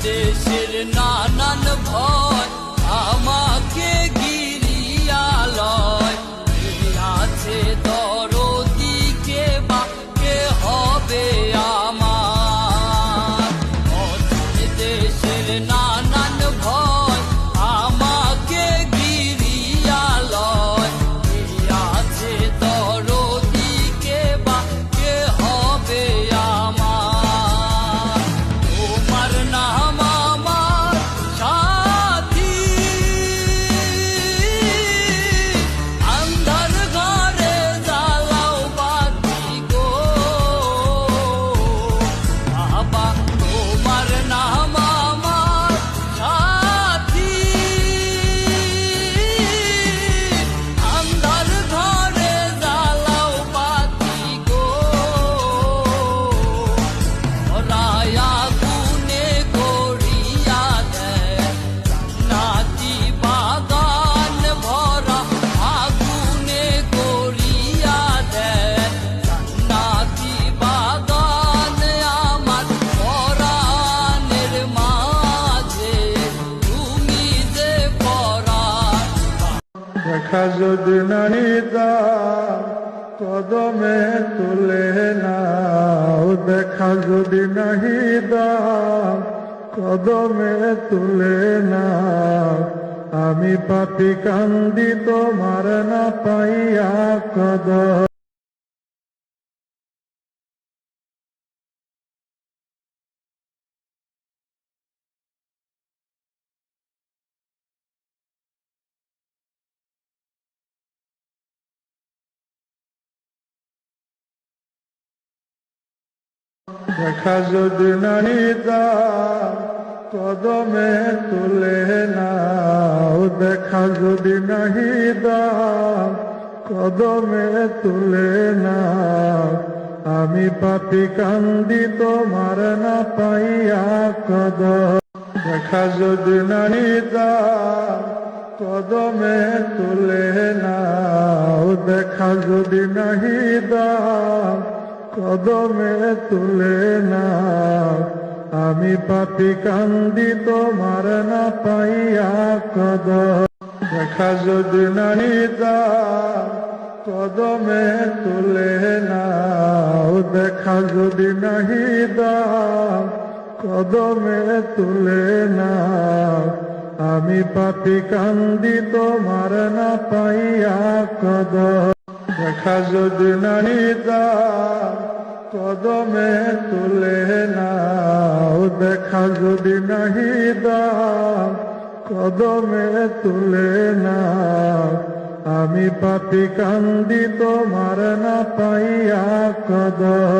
দেশের নানান ভয় আমাকে ঘিরিয়া লয়, আছে দরদি কে বা কে হবে আমার। দেশের নানান ভয় আমাকে ঘিরিয়া লয়, আছে দরদি কে বা কে হবে আমার। তোমার নাম দেখা যদি নাহি দাও কদমে তুলে নাও, দেখা যদি নাহি দাও কদমে তুলে নাও। আমি পাপী কান্দি তোমার না পাইয়া কদম। দেখা যদি নাহি দাও কদমে তুলে নাও, দেখা যদি নাহি দাও কদমে তুলে নাও। আমি পাপী কান্দি তোমার না পাইয়া কদম। দেখা যদি নাহি দাও কদমে তুলে নাও, দেখা যদি নাহি দাও কদমে তুলে নাও। আমি পাপী কান্দি তোমার না পাইয়া কদম। দেখা যদি নাহি দাও কদমে তুলে নাও, দেখা যদি নাহি দাও কদমে তুলে নাও। আমি পাপী কান্দি তোমার না পাইয়া কদম। দেখা যদি নাহি দাও কদমে তুলে নাও, দেখা যদি নাহি দাও কদমে তুলে নাও। আমি পাপী কান্দি তোমার না পাইয়া কদম।